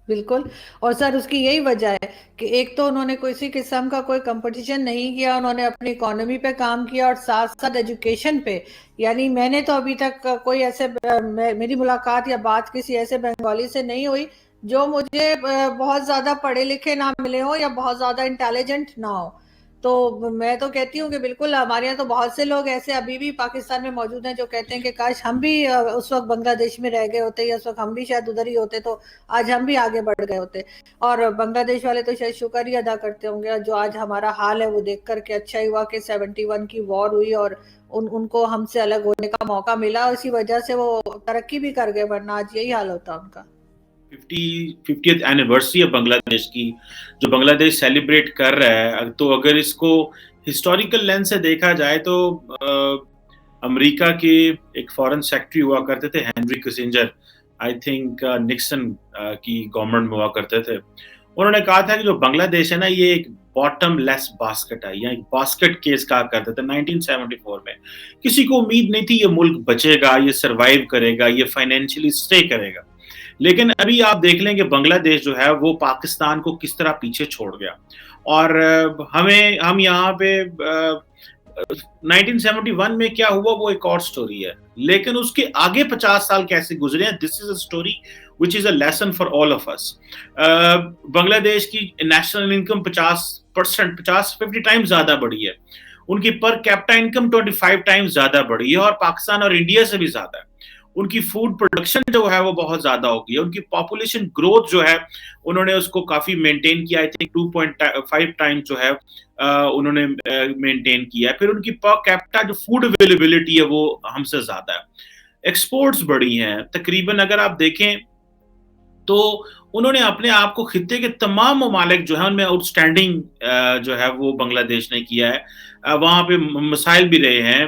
बिल्कुल। और सर उसकी यही वजह है कि एक तो उन्होंने किसी किस्म का कोई कंपटीशन नहीं किया, उन्होंने अपनी इकोनॉमी पे काम किया और साथ साथ एजुकेशन पे। यानी मैंने तो अभी तक कोई ऐसे मेरी मुलाकात या बात किसी ऐसे बंगाली से नहीं हुई जो मुझे बहुत ज्यादा पढ़े लिखे ना मिले हो या बहुत ज्यादा इंटेलिजेंट ना हो। तो मैं तो कहती हूँ कि बिल्कुल हमारे यहाँ तो बहुत से लोग ऐसे अभी भी पाकिस्तान में मौजूद हैं जो कहते हैं कि काश हम भी उस वक्त बांग्लादेश में रह गए होते या उस वक्त हम भी शायद उधर ही होते तो आज हम भी आगे बढ़ गए होते। और बांग्लादेश वाले तो शायद शुक्र ही अदा करते होंगे जो आज हमारा हाल है वो देख करके अच्छा ही हुआ कि 71 की वॉर हुई और उनको हमसे अलग होने का मौका मिला, इसी वजह से वो तरक्की भी कर गए, वरना आज यही हाल होता उनका। 50th एनिवर्सरी है बांग्लादेश की, जो बांग्लादेश सेलिब्रेट कर रहा है। तो अगर इसको हिस्टोरिकल लेंस से देखा जाए तो अमेरिका के एक फॉरेन सेक्रेटरी हुआ करते थे Henry Kissinger, I think Nixon की गवर्नमेंट में हुआ करते थे। उन्होंने कहा था कि जो बांग्लादेश है ना, ये एक बॉटम लेस बास्केट है, या एक बास्केट केस कहा करते थे 1974 में। किसी को उम्मीद नहीं थी ये मुल्क बचेगा, ये सरवाइव करेगा, ये फाइनेंशियली स्टे करेगा। लेकिन अभी आप देख लें कि बांग्लादेश जो है वो पाकिस्तान को किस तरह पीछे छोड़ गया। और हम यहाँ पे 1971 में क्या हुआ वो एक और स्टोरी है, लेकिन उसके आगे 50 साल कैसे गुजरे हैं, this is a story which is a lesson for all of us. Bangladesh की नेशनल इनकम 50%, 50 टाइम्स ज्यादा बढ़ी है, उनकी पर कैपिटा इनकम 25 टाइम्स ज्यादा बढ़ी है, और पाकिस्तान और इंडिया से भी ज्यादा है। उनकी फूड प्रोडक्शन जो है वो बहुत ज्यादा हो गई है, उनकी पॉपुलेशन ग्रोथ जो है उन्होंने उसको काफी मेंटेन किया, आई थिंक 2.5 टाइम जो है उन्होंने मेंटेन किया है। फिर उनकी पर कैपिटा जो फूड अवेलेबिलिटी है वो हमसे ज्यादा है। एक्सपोर्ट्स बढ़ी हैं तकरीबन, अगर आप देखें तो उन्होंने अपने आप को खित्ते के तमाम ममालिक जो है उनमें आउटस्टैंडिंग जो है वो बांग्लादेश ने किया है। वहां पे मसाइल भी रहे हैं,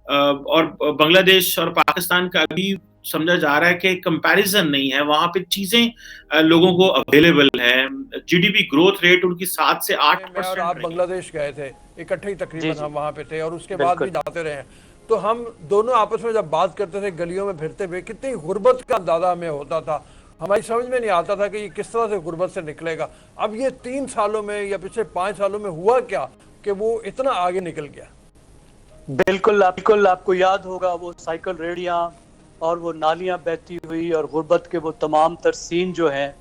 और बांग्लादेश और पाकिस्तान का अभी समझा जा रहा है कि कंपैरिजन नहीं है, वहां पे चीजें लोगों को अवेलेबल है। जीडीपी ग्रोथ रेट उनकी 7 से 8% मैं और आप रही। बांग्लादेश गए थे इकट्ठे ही, जी तकरीबन जी हम वहाँ पे थे और उसके बाद भी बिल्कुल। जाते रहे हैं। तो हम दोनों आपस में जब बात करते थे गलियों में फिरते हुए, कितनी गुर्बत का अंदाजा हमें होता था। हमारी समझ में नहीं आता था कि ये किस तरह से गुर्बत से निकलेगा। अब ये 3 सालों में या पिछले 5 सालों में हुआ क्या कि वो इतना आगे निकल गया। बिल्कुल आपको याद होगा वो साइकिल रेडियां और वो नालियां बहती हुई और गुर्बत के वो तमाम तर सीन जो हैं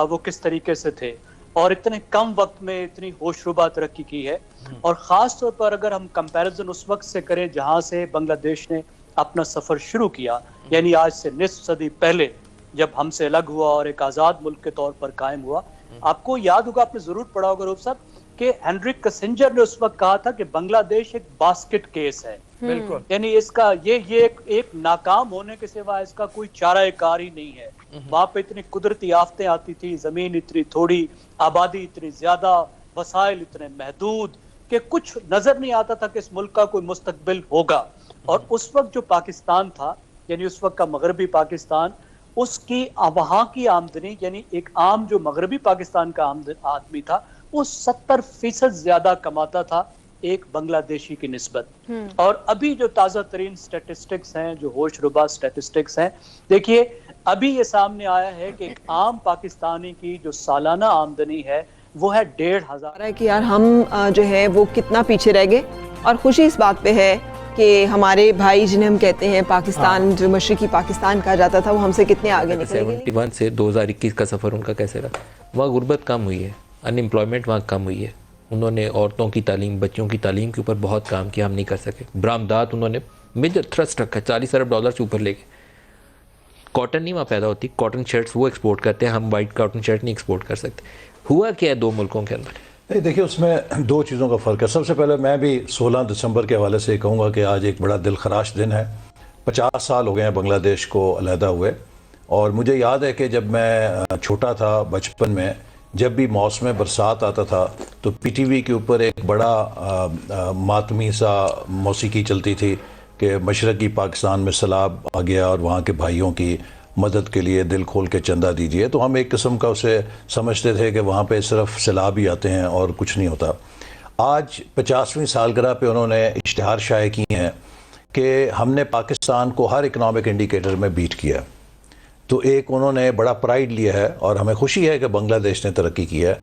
वो किस तरीके से थे, और इतने कम वक्त में इतनी होशरुबा तरक्की की है। और ख़ास तौर पर अगर हम कंपैरिजन उस वक्त से करें जहां से बांग्लादेश ने अपना सफ़र शुरू किया, यानी आज से निस्फ सदी पहले जब हमसे अलग हुआ और एक आज़ाद मुल्क के तौर पर कायम हुआ। आपको याद होगा, आपने ज़रूर पढ़ा होगा रूप साहब, कि हेनरी किसिंजर ने उस वक्त कहा था कि बांग्लादेश एक बास्केट केस है। बिल्कुल। यानी इसका ये एक नाकाम होने के सिवा इसका कोई चारा कार ही नहीं है। वहां पे इतनी कुदरती आफतें आती थी, जमीन इतनी थोड़ी, आबादी इतनी ज्यादा, वसाइल इतने महदूद कि कुछ नजर नहीं आता था कि इस मुल्क का कोई मुस्तकबिल होगा। और उस वक्त जो पाकिस्तान था, यानी उस वक्त का मगरबी पाकिस्तान, उसकी वहां की आमदनी, यानी एक आम जो मगरबी पाकिस्तान का आदमी था, वो 70% ज्यादा कमाता था एक बांग्लादेशी की निस्बत। और अभी जो ताज़ा तरीन स्टैटिस्टिक्स हैं, जो होशरुबा स्टैटिस्टिक्स हैं, देखिए अभी ये सामने आया है कि एक आम पाकिस्तानी की जो सालाना आमदनी है वो है 1,500 है कि यार हम जो है वो कितना पीछे रह गए। और खुशी इस बात पे है कि हमारे भाई जिन्हें हम कहते हैं पाकिस्तान, जो मशरकी पाकिस्तान कहा जाता था, वो हमसे कितने आगे निकले। 71 से 2021 का सफ़र उनका कैसे रहा। वहाँ गुर्बत कम हुई है, अनएम्प्लॉयमेंट वहाँ कम हुई है। उन्होंने औरतों की तालीम, बच्चों की तालीम के ऊपर बहुत काम किया, हम नहीं कर सके। बरामदात उन्होंने मेजर थ्रस्ट रखा, $40 अरब से ऊपर लेके। कॉटन नहीं वहाँ पैदा होती, कॉटन शर्ट्स वो एक्सपोर्ट करते हैं, हम वाइट कॉटन शर्ट नहीं एक्सपोर्ट कर सकते। हुआ क्या है दो मुल्कों के अंदर? नहीं, देखिए उसमें दो चीज़ों का फ़र्क है। सबसे पहले मैं भी 16 दिसंबर के हवाले से कहूँगा कि आज एक बड़ा दिलखराश दिन है। 50 साल हो गए हैं बांग्लादेश को अलहदा हुए। और मुझे याद है कि जब मैं छोटा था, बचपन में, जब भी मौसम बरसात आता था तो पीटीवी के ऊपर एक बड़ा मातमी सा मौसीकी चलती थी कि मशरक़ी पाकिस्तान में सैलाब आ गया और वहाँ के भाइयों की मदद के लिए दिल खोल के चंदा दीजिए। तो हम एक किस्म का उसे समझते थे कि वहाँ पे सिर्फ सैलाब ही आते हैं और कुछ नहीं होता। आज 50वीं सालगिरह पे उन्होंने इश्तिहार शाये किए हैं कि हमने पाकिस्तान को हर इकनॉमिक इंडिकेटर में बीट किया। तो एक उन्होंने बड़ा प्राइड लिया है और हमें खुशी है कि बांग्लादेश ने तरक्की की है।